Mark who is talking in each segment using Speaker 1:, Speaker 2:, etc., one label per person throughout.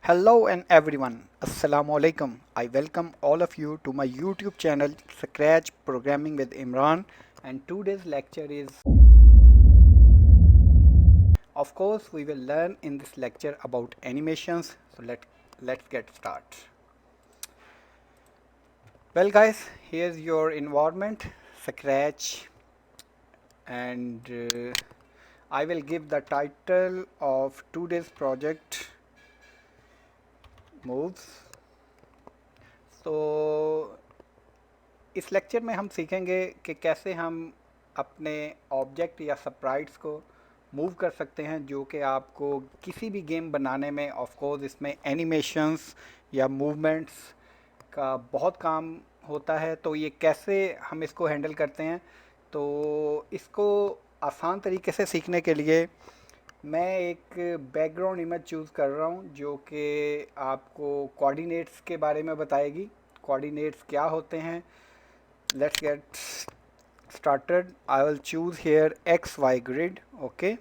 Speaker 1: Hello and everyone, Assalamu alaikum. I welcome all of you to my YouTube channel Scratch Programming with Imran, and today's lecture is, of course, we will learn in this lecture about animations. So let's get started. Well guys, here's your environment, Scratch, and I will give the title of today's project moves. So इस lecture में हम सीखेंगे कि कैसे हम अपने object या sprites को मूव कर सकते हैं, जो कि आपको किसी भी गेम बनाने में ऑफ कोर्स इसमें एनिमेशंस या मूवमेंट्स का बहुत काम होता है। तो ये कैसे हम इसको हैंडल करते हैं, तो इसको आसान तरीके से सीखने के लिए मैं एक बैकग्राउंड इमेज चूज़ कर रहा हूँ जो कि आपको कोऑर्डिनेट्स के बारे में बताएगी। कोऑर्डिनेट्स क्या होते हैं, let's get started. I will choose here XY grid, okay,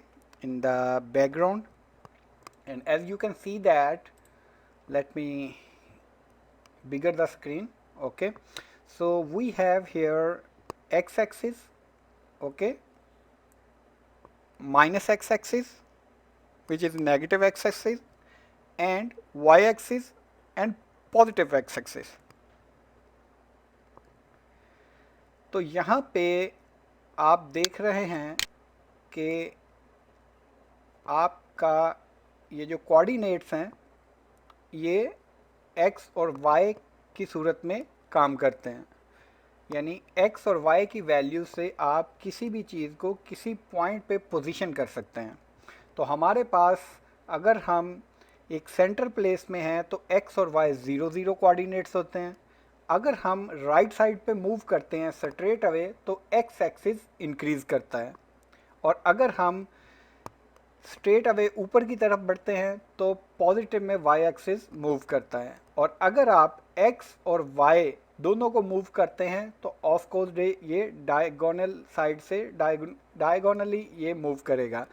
Speaker 1: in the background, and as you can see that, let me bigger the screen. Okay, so we have here x-axis, okay, minus x-axis, which is negative x-axis, and y-axis and positive x-axis. तो यहाँ पे आप देख रहे हैं कि आपका ये जो कोऑर्डिनेट्स हैं ये x और y की सूरत में काम करते हैं, यानी x और y की वैल्यू से आप किसी भी चीज़ को किसी पॉइंट पे पोजीशन कर सकते हैं। तो हमारे पास अगर हम एक सेंटर प्लेस में हैं तो x और y 0 0 कोऑर्डिनेट्स होते हैं। अगर हम राइट साइड पे मूव करते हैं स्ट्रेट अवे तो x एक्सिस इंक्रीज़ करता है, और अगर हम स्ट्रेट अवे ऊपर की तरफ बढ़ते हैं तो पॉजिटिव में y एक्सिस मूव करता है। और अगर आप x और y दोनों को मूव करते हैं तो ऑफ कोर्स ये डायगोनल साइड से डायगोनली ये मूव करेगा।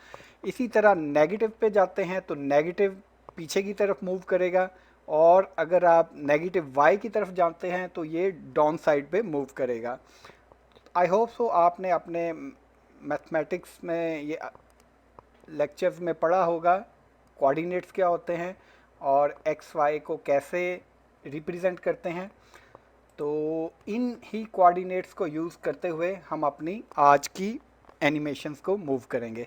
Speaker 1: इसी तरह नेगेटिव पे जाते हैं तो नेगेटिव पीछे की तरफ मूव करेगा, और अगर आप नेगेटिव y की तरफ जाते हैं तो ये डाउन साइड पे मूव करेगा। आई होप सो आपने अपने मैथमेटिक्स में ये लेक्चर्स में पढ़ा होगा कोऑर्डिनेट्स क्या होते हैं और एक्स वाई को कैसे रिप्रेजेंट करते हैं। तो इन ही कोऑर्डिनेट्स को यूज़ करते हुए हम अपनी आज की एनिमेशंस को मूव करेंगे।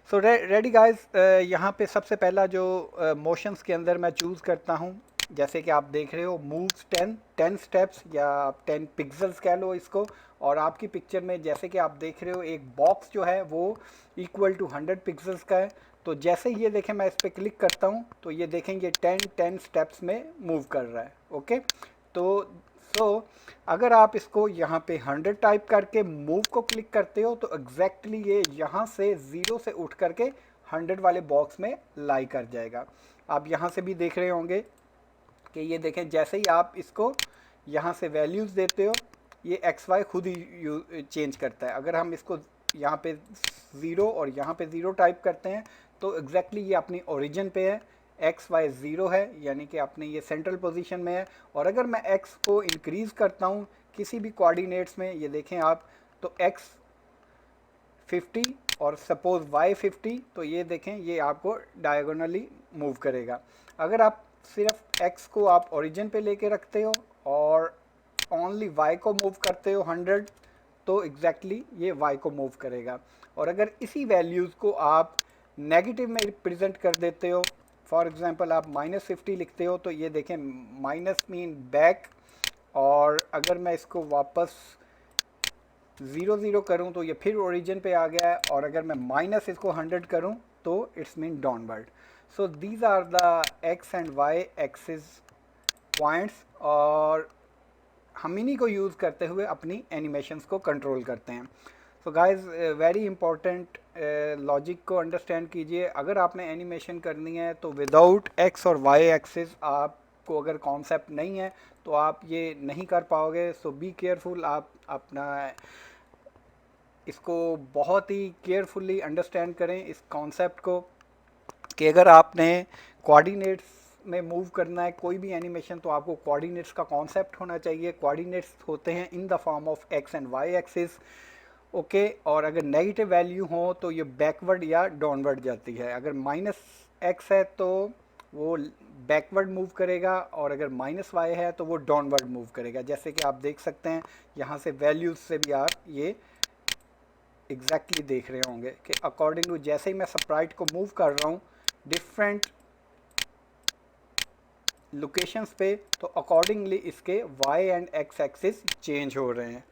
Speaker 1: सो रेडी गाइस, यहाँ पे सबसे पहला जो मोशंस के अंदर मैं चूज़ करता हूँ, जैसे कि आप देख रहे हो मूव्स 10 स्टेप्स या 10 पिक्सल्स कह लो इसको। और आपकी पिक्चर में जैसे कि आप देख रहे हो एक बॉक्स जो है वो इक्वल टू 100 पिक्सल्स का है। तो जैसे ही ये देखें मैं इस पर क्लिक करता हूँ तो ये देखें ये 10 स्टेप्स में मूव कर रहा है। ओके, तो अगर आप इसको यहाँ पे 100 टाइप करके मूव को क्लिक करते हो तो एग्जैक्टली ये यहाँ से 0 से उठ करके 100 वाले बॉक्स में लाई कर जाएगा। आप यहाँ से भी देख रहे होंगे कि ये देखें जैसे ही आप इसको यहाँ से वैल्यूज़ देते हो ये एक्स वाई खुद ही चेंज करता है। अगर हम इसको यहाँ पे 0 और यहाँ पे 0 टाइप करते हैं तो एग्जैक्टली ये अपनी ओरिजिन पे है, एक्स वाई 0 है, यानी कि अपने ये सेंट्रल पोजीशन में है। और अगर मैं एक्स को इंक्रीज़ करता हूँ किसी भी कोऑर्डिनेट्स में, ये देखें आप, तो एक्स 50 और सपोज़ वाई 50, तो ये देखें ये आपको डायगोनली मूव करेगा। अगर आप सिर्फ x को आप ओरिजिन पे लेके रखते हो और ओनली y को मूव करते हो 100, तो एग्जैक्टली ये y को मूव करेगा। और अगर इसी वैल्यूज़ को आप नेगेटिव में रिप्रेजेंट कर देते हो, फॉर एग्जांपल आप -50 लिखते हो, तो ये देखें माइनस मीन बैक, और अगर मैं इसको वापस 0 0 करूँ तो ये फिर ओरिजिन पे आ गया है, और अगर मैं माइनस इसको 100 करूँ तो it's mean downward. So these are the X and Y axis points, और हम इन्हीं को यूज़ करते हुए अपनी एनिमेशंस को कंट्रोल करते हैं। So guys, very important logic को अंडरस्टैंड कीजिए। अगर आपने एनिमेशन करनी है तो विदाउट एक्स और वाई एक्सिस आपको अगर कॉन्सेप्ट नहीं है तो आप ये नहीं कर पाओगे। सो बी केयरफुल, आप अपना इसको बहुत ही केयरफुली अंडरस्टैंड करें इस कॉन्सेप्ट को, कि अगर आपने कोऑर्डिनेट्स में मूव करना है कोई भी एनिमेशन तो आपको कोऑर्डिनेट्स का कॉन्सेप्ट होना चाहिए। कोऑर्डिनेट्स होते हैं in the form of x and Y axis, okay. और अगर नेगेटिव वैल्यू हो तो ये बैकवर्ड या डाउनवर्ड जाती है। अगर माइनस एक्स है तो वो बैकवर्ड मूव करेगा, और अगर माइनस वाई है तो वो डाउनवर्ड मूव करेगा। जैसे कि आप देख सकते हैं यहाँ से वैल्यूज से भी आप ये एग्जैक्टली देख रहे होंगे कि अकॉर्डिंग टू जैसे ही मैं स्प्राइट को मूव कर रहा हूँ डिफरेंट लोकेशंस पे, तो अकॉर्डिंगली इसके y and x axis change हो रहे हैं।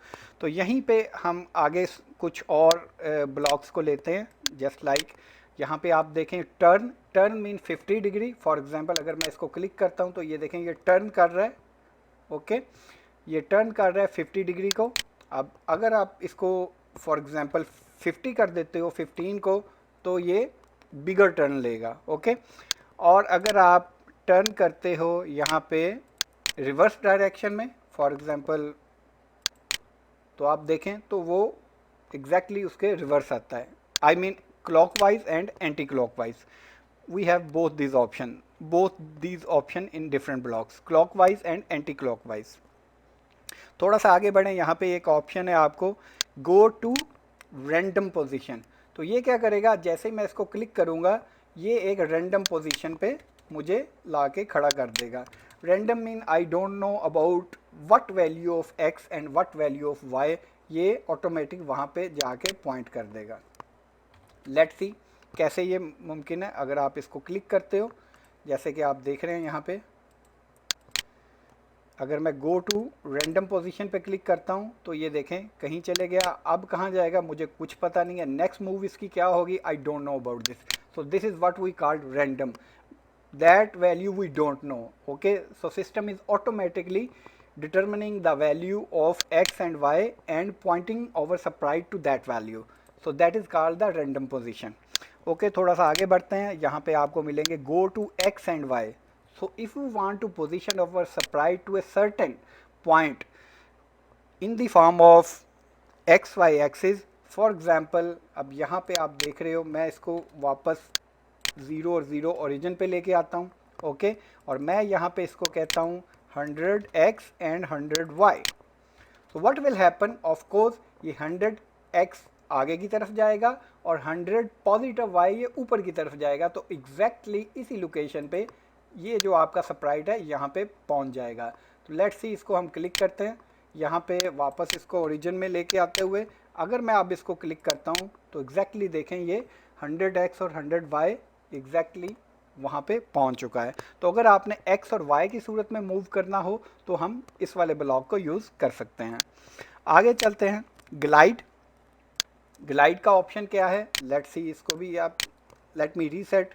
Speaker 1: तो यहीं पे हम आगे कुछ और ब्लॉक्स को लेते हैं। जस्ट लाइक यहाँ पे आप देखें turn, turn mean 50 degree. For example अगर मैं इसको क्लिक करता हूँ तो ये देखें ये टर्न कर रहा है, ओके। ये टर्न कर रहा है 50 डिग्री को। अब अगर आप इसको फॉर एग्जांपल 50 कर देते हो 15 को, तो ये बिगर टर्न लेगा, ओके। और अगर आप टर्न करते हो यहाँ पे रिवर्स डायरेक्शन में फॉर एग्जांपल, तो आप देखें तो वो एग्जैक्टली उसके रिवर्स आता है। I mean clockwise and anti clockwise, we have both these option in different blocks, clockwise and anti clockwise. थोड़ा सा आगे बढ़ें, यहाँ पे एक ऑप्शन है आपको गो टू रैंडम पोजीशन। तो ये क्या करेगा, जैसे ही मैं इसको क्लिक करूँगा ये एक रैंडम पोजीशन पे मुझे ला के खड़ा कर देगा। Random mean I don't know about what value of x and what value of Y, ये ऑटोमेटिक वहाँ पे जाके पॉइंट कर देगा। लेट्स सी कैसे ये मुमकिन है। अगर आप इसको क्लिक करते हो जैसे कि आप देख रहे हैं यहाँ पे, अगर मैं गो टू रैंडम पोजीशन पे क्लिक करता हूँ तो ये देखें कहीं चले गया। अब कहाँ जाएगा मुझे कुछ पता नहीं है, नेक्स्ट मूव इसकी क्या होगी I don't know about this. So this is what we called random, that value we don't know, okay। So system is automatically determining the value of x and y and pointing our sprite to that value, so that is called the random position, okay। थोड़ा सा आगे बढ़ते हैं, यहाँ पे आपको मिलेंगे go to x and y। So if we want to position our sprite to a certain point in the form of x y axis, for example अब यहाँ पे आप देख रहे हो मैं इसको वापस 0 और 0 ओरिजिन पे लेके आता हूँ, ओके। और मैं यहाँ पे इसको कहता हूँ 100x एंड 100y। तो what will happen, of course ये 100x आगे की तरफ जाएगा और 100 पॉजिटिव y ये ऊपर की तरफ जाएगा। तो एग्जैक्टली इसी लोकेशन पे ये जो आपका स्प्राइट है यहाँ पे पहुँच जाएगा। तो लेट्स सी इसको हम क्लिक करते हैं, यहाँ पे वापस इसको ओरिजिन में लेके आते हुए अगर मैं अब इसको क्लिक करता हूँ तो एग्जैक्टली देखें ये 100x और 100y एग्जैक्टली वहाँ पे पहुँच चुका है। तो अगर आपने x और y की सूरत में मूव करना हो तो हम इस वाले ब्लॉक को यूज़ कर सकते हैं। आगे चलते हैं, ग्लाइड। ग्लाइड का ऑप्शन क्या है, लेट्स सी इसको भी आप, let me reset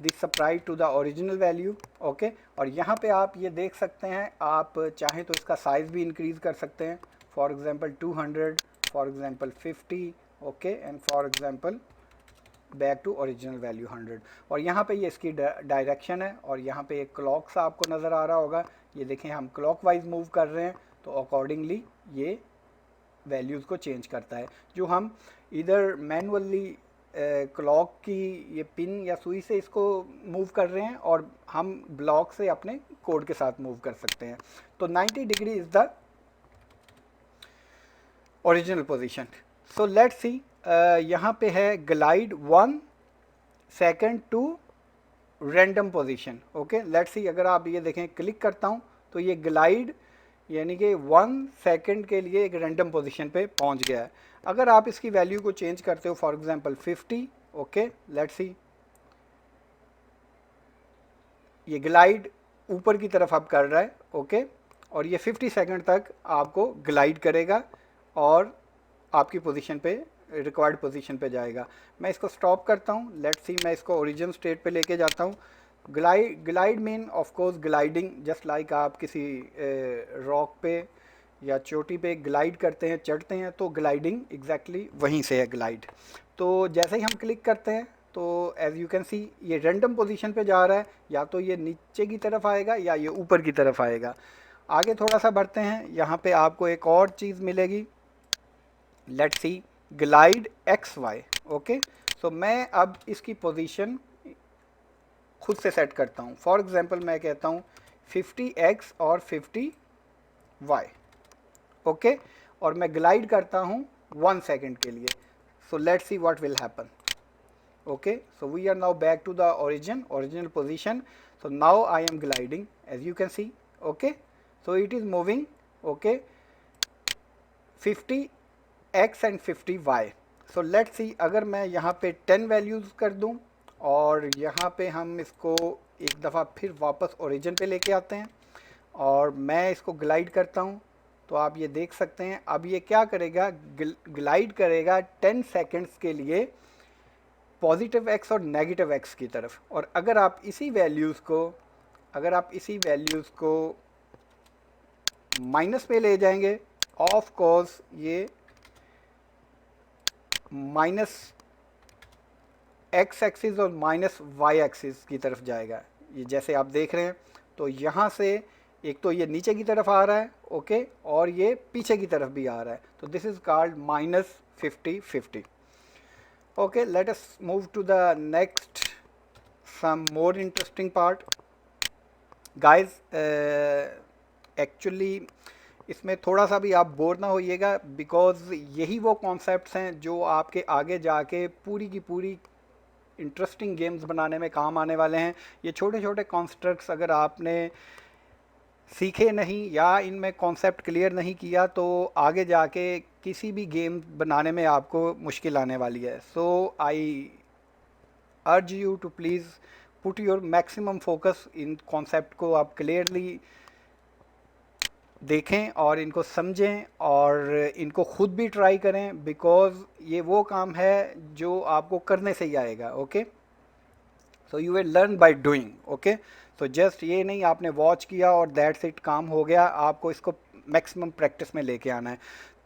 Speaker 1: this sprite to the original value, okay. और यहाँ पे आप ये देख सकते हैं, आप चाहें तो इसका साइज़ भी इंक्रीज़ कर सकते हैं। For example 200, for example 50, okay, and for example back to original value 100। और यहाँ पे ये इसकी डायरेक्शन है और यहाँ पे एक क्लॉक सा आपको नज़र आ रहा होगा। ये देखें हम क्लॉकवाइज मूव कर रहे हैं तो अकॉर्डिंगली ये वैल्यूज़ को चेंज करता है। जो हम इधर मैनुअली क्लॉक की ये पिन या सुई से इसको मूव कर रहे हैं और हम ब्लॉक से अपने कोड के साथ मूव कर सकते हैं। तो 90 degree is the original position. So let's see यहाँ पे है glide 1 second to random position, okay. Let's see अगर आप ये देखें क्लिक करता हूँ तो ये ग्लाइड यानी कि 1 सेकेंड के लिए एक रैंडम पोजीशन पे पहुँच गया है। अगर आप इसकी वैल्यू को चेंज करते हो फॉर एग्जांपल 50, ओके, लेट्स सी ये ग्लाइड ऊपर की तरफ अब कर रहा है, ओके। और ये 50 सेकंड तक आपको ग्लाइड करेगा और आपकी पोजीशन पे रिक्वायर्ड पोजीशन पे जाएगा। मैं इसको स्टॉप करता हूँ, लेट्स सी मैं इसको ओरिजिन स्टेट पे लेके जाता हूँ। Glide mean of course gliding, just like आप किसी रॉक पे या चोटी पे ग्लाइड करते हैं, चढ़ते हैं, तो ग्लाइडिंग एग्जैक्टली वहीं से है ग्लाइड। तो जैसे ही हम क्लिक करते हैं तो एज यू कैन सी ये रैंडम पोजीशन पे जा रहा है, या तो ये नीचे की तरफ आएगा या ये ऊपर की तरफ आएगा। आगे थोड़ा सा बढ़ते हैं, यहाँ पे आपको एक और चीज़ मिलेगी, let's see glide x y, okay. So मैं अब इसकी पोजीशन खुद से सेट करता हूँ। फॉर एग्जांपल मैं कहता हूँ 50x और 50y, ओके, और मैं ग्लाइड करता हूँ 1 सेकेंड के लिए। सो let's see what will happen. Okay, so we are now back to the original position. So now I am gliding, as you can see. Okay, so it is moving. Okay, 50x and 50y. So let's see, अगर मैं यहाँ पे 10 values कर दूँ और यहाँ पे हम इसको एक दफ़ा फिर वापस ओरिजिन पे लेके आते हैं और मैं इसको ग्लाइड करता हूँ, तो आप ये देख सकते हैं अब ये क्या करेगा, ग्लाइड करेगा 10 सेकेंड्स के लिए पॉजिटिव एक्स और नेगेटिव एक्स की तरफ। और अगर आप इसी वैल्यूज़ को माइनस पे ले जाएंगे, ऑफ कोर्स ये माइनस एक्स एक्सिस और माइनस वाई एक्सिस की तरफ जाएगा। ये जैसे आप देख रहे हैं, तो यहाँ से एक तो ये नीचे की तरफ आ रहा है, ओके, और ये पीछे की तरफ भी आ रहा है, तो this is called minus 50-50। Okay, let us move to the next, some more interesting part. Guys, actually इसमें थोड़ा सा भी आप बोर ना होइएगा, बिकॉज यही वो कॉन्सेप्ट्स हैं जो आपके आगे जाके पूरी की पूरी इंटरेस्टिंग गेम्स बनाने में काम आने वाले हैं। ये छोटे छोटे कॉन्स्ट्रक्ट्स अगर आपने सीखे नहीं या इनमें कॉन्सेप्ट क्लियर नहीं किया तो आगे जाके किसी भी गेम बनाने में आपको मुश्किल आने वाली है। So I urge you to please put your maximum focus in concept को आप क्लियरली देखें और इनको समझें और इनको खुद भी ट्राई करें, बिकॉज ये वो काम है जो आपको करने से ही आएगा। Okay, so you will learn by doing. Okay, तो जस्ट ये नहीं आपने वॉच किया और दैट्स इट, काम हो गया, आपको इसको मैक्सिमम प्रैक्टिस में लेके आना है।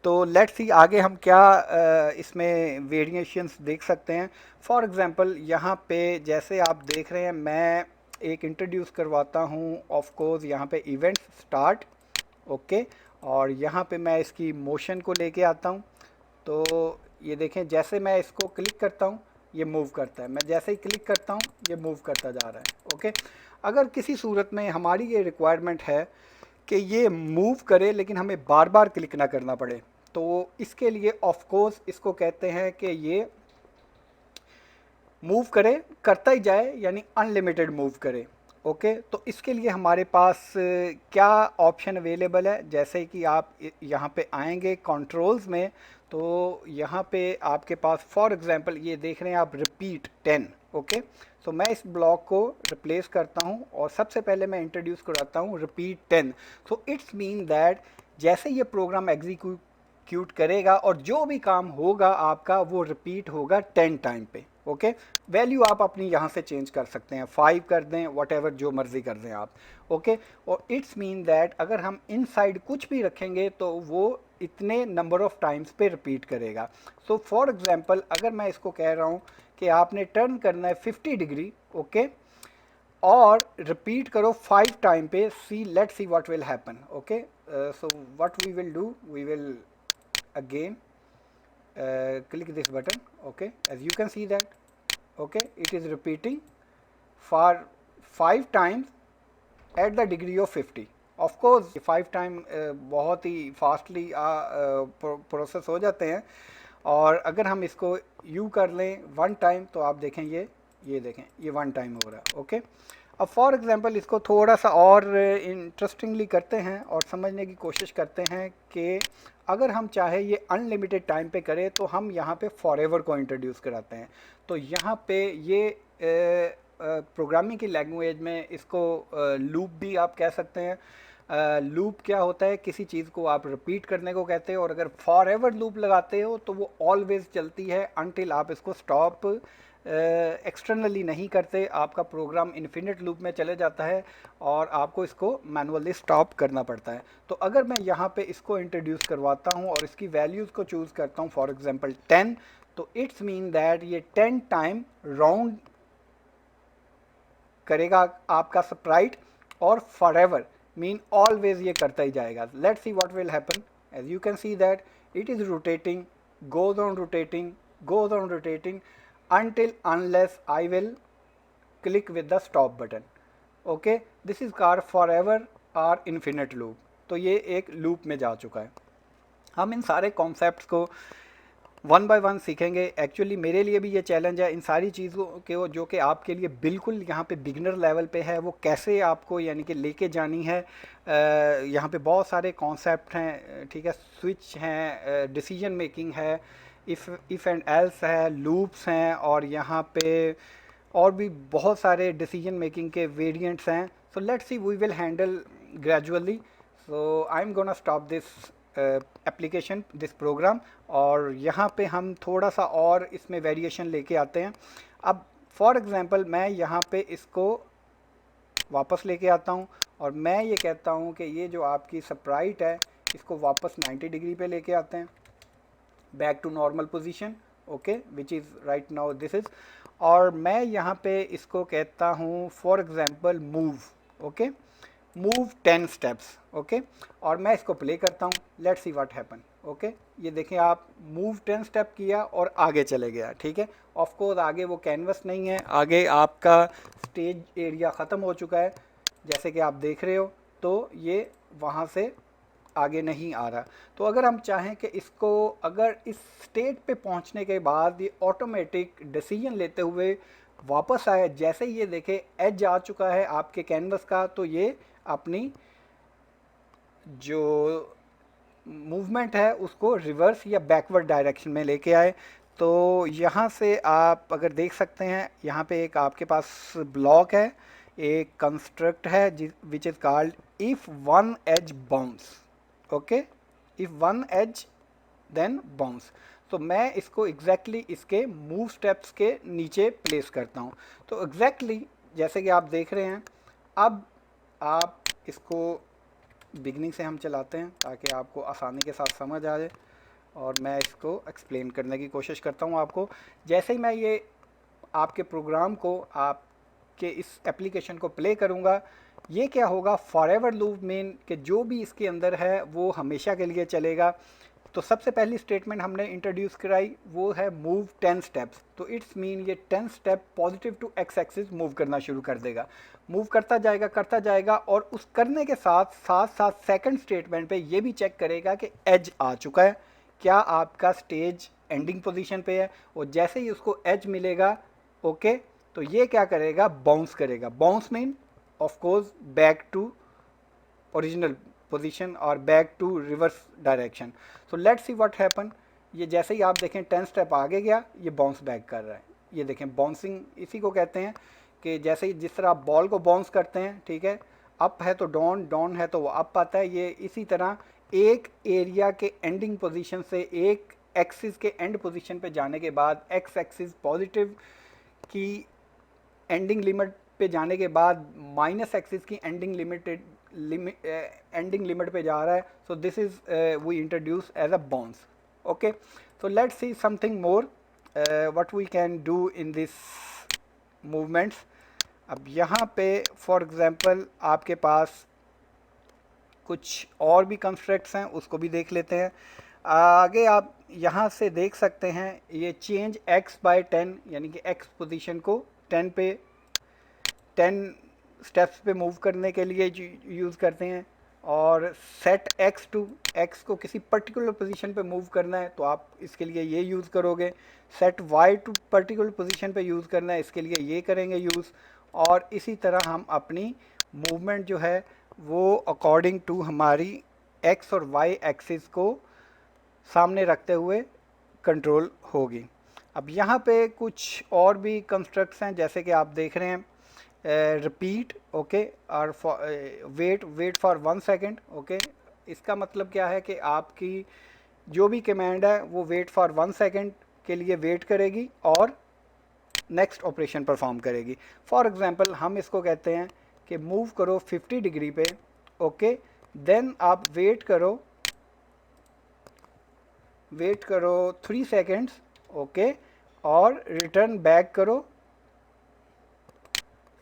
Speaker 1: तो लेट्स सी आगे हम क्या इसमें वेरिएशंस देख सकते हैं। फॉर एग्जांपल यहाँ पे जैसे आप देख रहे हैं, मैं एक इंट्रोड्यूस करवाता हूँ, ऑफ कोर्स यहाँ पे इवेंट स्टार्ट, ओके, और यहाँ पे मैं इसकी मोशन को लेके आता हूँ। तो ये देखें, जैसे मैं इसको क्लिक करता हूँ ये मूव करता है, मैं जैसे ही क्लिक करता हूँ ये मूव करता जा रहा है। ओके, अगर किसी सूरत में हमारी ये रिक्वायरमेंट है कि ये मूव करे लेकिन हमें बार बार क्लिक ना करना पड़े, तो इसके लिए ऑफ कोर्स इसको कहते हैं कि ये मूव करे, करता ही जाए, यानी अनलिमिटेड मूव करे। ओके, तो इसके लिए हमारे पास क्या ऑप्शन अवेलेबल है, जैसे कि आप यहाँ पे आएंगे कंट्रोल्स में, तो यहाँ पे आपके पास फॉर एग्जांपल ये देख रहे हैं आप रिपीट 10। ओके, तो मैं इस ब्लॉक को रिप्लेस करता हूँ और सबसे पहले मैं इंट्रोड्यूस कराता हूँ repeat 10। So it's mean that जैसे ये प्रोग्राम एग्जीक्यूट करेगा और जो भी काम होगा आपका वो रिपीट होगा 10 टाइम पे। ओके, वैल्यू आप अपनी यहाँ से चेंज कर सकते हैं, 5 कर दें, वट जो मर्जी कर दें आप। ओके, और इट्स मीन दैट अगर हम इनसाइड कुछ भी रखेंगे तो वो इतने नंबर ऑफ टाइम्स पे रिपीट करेगा। सो फॉर एग्जांपल अगर मैं इसको कह रहा हूँ कि आपने टर्न करना है 50 डिग्री, ओके, और रिपीट करो 5 टाइम पे, see let's see what will happen. Okay, so what we will do, we will again click this button. Okay, as you can see that, okay, it is repeating for 5 times at the degree of 50. Of course 5 time बहुत ही fastly process हो जाते हैं, और अगर हम इसको you कर लें 1 टाइम तो आप देखें ये देखें ये 1 टाइम हो रहा है। ओके, अब फॉर एग्जांपल इसको थोड़ा सा और इंटरेस्टिंगली करते हैं और समझने की कोशिश करते हैं कि अगर हम चाहे ये अनलिमिटेड टाइम पे करें तो हम यहाँ पे फॉरएवर को इंट्रोड्यूस कराते हैं। तो यहाँ पे ये प्रोग्रामिंग की लैंग्वेज में इसको लूप भी आप कह सकते हैं। लूप क्या होता है, किसी चीज़ को आप रिपीट करने को कहते हैं, और अगर फॉरएवर लूप लगाते हो तो वो ऑलवेज चलती है अनटिल आप इसको स्टॉप एक्सटर्नली नहीं करते, आपका प्रोग्राम इन्फिनिट लूप में चले जाता है और आपको इसको मैनुअली स्टॉप करना पड़ता है। तो अगर मैं यहाँ पे इसको इंट्रोड्यूस करवाता हूँ और इसकी वैल्यूज़ को चूज़ करता हूँ, फॉर एग्जांपल 10, तो इट्स मीन दैट ये 10 टाइम राउंड करेगा आपका स्प्राइट, और फॉरएवर मीन ऑलवेज ये करता ही जाएगा। Let's see what will happen. As you can see that it is rotating, goes on rotating until unless I will click with the stop button. Okay, this is car forever or infinite loop. तो ये एक loop में जा चुका है। हम इन सारे concepts को वन बाय वन सीखेंगे। एक्चुअली मेरे लिए भी ये चैलेंज है इन सारी चीज़ों के जो कि आपके लिए बिल्कुल यहाँ पे बिगिनर लेवल पे है, वो कैसे आपको यानी कि लेके जानी है। यहाँ पे बहुत सारे कॉन्सेप्ट हैं, ठीक है, स्विच हैं, डिसीजन मेकिंग है, इफ़ एंड एल्स है, लूप्स हैं, और यहाँ पे और भी बहुत सारे डिसीजन मेकिंग के वेरिएंट्स हैं। So let's see we will handle gradually. So I am gonna stop this application, this program, और यहाँ पे हम थोड़ा सा और इसमें वेरिएशन लेके आते हैं। अब फॉर एग्जांपल मैं यहाँ पे इसको वापस लेके आता हूँ और मैं ये कहता हूँ कि ये जो आपकी स्प्राइट है इसको वापस 90 डिग्री पे लेके आते हैं, back to normal position, okay, which is right now this is. और मैं यहाँ पे इसको कहता हूँ for example move, okay, move 10 steps, okay, और मैं इसको प्ले करता हूँ। Let's see what happen, okay. ये देखें आप, मूव 10 स्टेप किया और आगे चले गया, ठीक है। ऑफ कोर्स आगे वो कैनवस नहीं है, आगे आपका स्टेज एरिया ख़त्म हो चुका है, जैसे कि आप देख रहे हो। तो ये वहाँ से आगे नहीं आ रहा। तो अगर हम चाहें कि इसको, अगर इस स्टेट पे पहुंचने के बाद ये ऑटोमेटिक डिसीजन लेते हुए वापस आए, जैसे ये देखे एज आ चुका है आपके कैनवस का, तो ये अपनी जो मूवमेंट है उसको रिवर्स या बैकवर्ड डायरेक्शन में लेके आए। तो यहाँ से आप अगर देख सकते हैं, यहाँ पे एक आपके पास ब्लॉक है, एक कंस्ट्रक्ट है which is called if on edge bounce, okay, if on edge then bounce. तो मैं इसको एग्जैक्टली इसके मूव स्टेप्स के नीचे प्लेस करता हूँ। तो एग्जैक्टली जैसे कि आप देख रहे हैं, अब आप इसको बिगनिंग से हम चलाते हैं ताकि आपको आसानी के साथ समझ आ जाए, और मैं इसको एक्सप्लेन करने की कोशिश करता हूँ आपको। जैसे ही मैं ये आपके प्रोग्राम को, आपके इस एप्लीकेशन को प्ले करूँगा, ये क्या होगा, फॉरएवर लूप मीन कि जो भी इसके अंदर है वो हमेशा के लिए चलेगा। तो सबसे पहली स्टेटमेंट हमने इंट्रोड्यूस कराई वो है मूव 10 स्टेप्स। तो इट्स मीन ये 10 step positive to X axis move करना शुरू कर देगा, मूव करता जाएगा, और उस करने के साथ साथ सेकंड स्टेटमेंट पे ये भी चेक करेगा कि एज आ चुका है, क्या आपका स्टेज एंडिंग पोजीशन पे है। और जैसे ही उसको एज मिलेगा, ओके, तो ये क्या करेगा, बाउंस करेगा। Bounce mean of course back to original position और back to reverse direction. So let's see what happen. ये जैसे ही आप देखें 10 स्टेप आगे गया, ये बाउंस बैक कर रहा है। ये देखें बाउंसिंग इसी को कहते हैं कि जैसे ही जिस तरह आप बॉल को बाउंस करते हैं, ठीक है, अप है तो डाउन, डाउन है तो वो अप आता है। ये इसी तरह एक एरिया के एंडिंग पोजीशन से एक एक्सिस के एंड पोजीशन पे जाने के बाद, एक्स एक्सिस पॉजिटिव की एंडिंग लिमिट पे जाने के बाद माइनस एक्सिस की एंडिंग एंडिंग लिमिट पे जा रहा है। So this is we introduce as a bounce, okay. So let's see something more what we can do in this movements. अब यहाँ पे फॉर एग्जांपल आपके पास कुछ और भी कंस्ट्रक्ट्स हैं, उसको भी देख लेते हैं। आगे आप यहाँ से देख सकते हैं ये चेंज x बाय 10, यानी कि x पोजीशन को 10 पे 10 स्टेप्स पे मूव करने के लिए यूज़ करते हैं। और सेट x टू, x को किसी पर्टिकुलर पोजीशन पे मूव करना है तो आप इसके लिए ये यूज़ करोगे। Set y to particular position पे यूज़ करना है, इसके लिए ये करेंगे यूज़। और इसी तरह हम अपनी मूवमेंट जो है वो अकॉर्डिंग टू हमारी x और y एक्सिस को सामने रखते हुए कंट्रोल होगी। अब यहाँ पे कुछ और भी कंस्ट्रक्ट्स हैं, जैसे कि आप देख रहे हैं रिपीट, ओके, और वेट फॉर 1 सेकेंड, ओके। इसका मतलब क्या है कि आपकी जो भी कमांड है वो वेट फॉर 1 सेकेंड के लिए वेट करेगी और नेक्स्ट ऑपरेशन परफॉर्म करेगी। फॉर एग्जांपल हम इसको कहते हैं कि मूव करो 50 डिग्री पे, ओके, देन आप वेट करो 3 सेकेंड्स, ओके, और रिटर्न बैक करो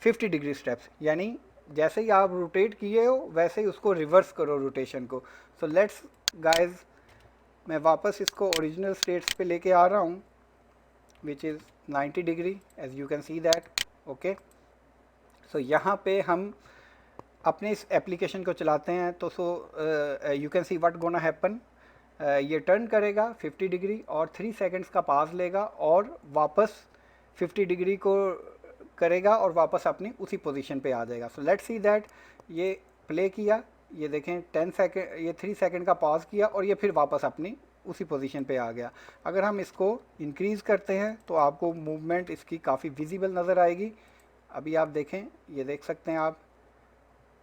Speaker 1: 50 डिग्री स्टेप्स। यानी जैसे ही आप रोटेट किए हो वैसे ही उसको रिवर्स करो रोटेशन को। सो लेट्स गाइज, मैं वापस इसको ओरिजिनल स्टेट्स पे लेके आ रहा हूँ which is 90 degree, as you can see that, okay. So यहाँ पे हम अपने इस एप्लीकेशन को चलाते हैं तो you can see what gonna happen. ये टर्न करेगा 50 डिग्री और 3 सेकंड्स का पास लेगा और वापस 50 डिग्री को करेगा और वापस अपनी उसी पोजीशन पे आ जाएगा। सो लेट्स सी दैट ये प्ले किया, ये देखें 10 सेकंड, ये 3 सेकंड का पॉज किया और ये फिर वापस अपनी उसी पोजीशन पे आ गया। अगर हम इसको इंक्रीज़ करते हैं तो आपको मूवमेंट इसकी काफ़ी विजिबल नज़र आएगी। अभी आप देखें, ये देख सकते हैं आप,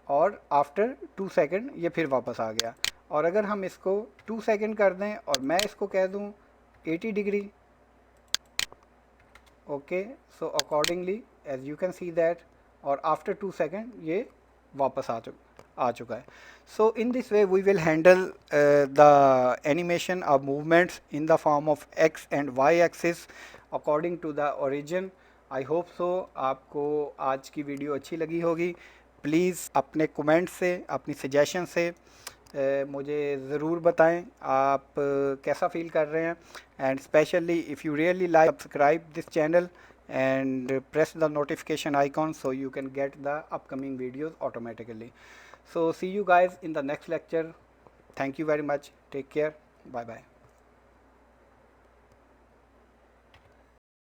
Speaker 1: और आफ्टर 2 सेकंड ये फिर वापस आ गया। और अगर हम इसको 2 सेकंड कर दें और मैं इसको कह दूं 80 degree, okay, so accordingly as you can see that, और आफ्टर 2 सेकंड ये वापस आ चुका है। So in this way we will handle the animation of movements in the form of x and Y axis according to the origin. I hope so आपको आज की video अच्छी लगी होगी। प्लीज़ अपने कमेंट से, अपनी सजेशन से मुझे ज़रूर बताएं आप कैसा फील कर रहे हैं। And specially if you really like, subscribe this channel and press the notification icon so you can get the upcoming videos automatically. So see you guys in the next lecture. Thank you very much. Take care. Bye bye.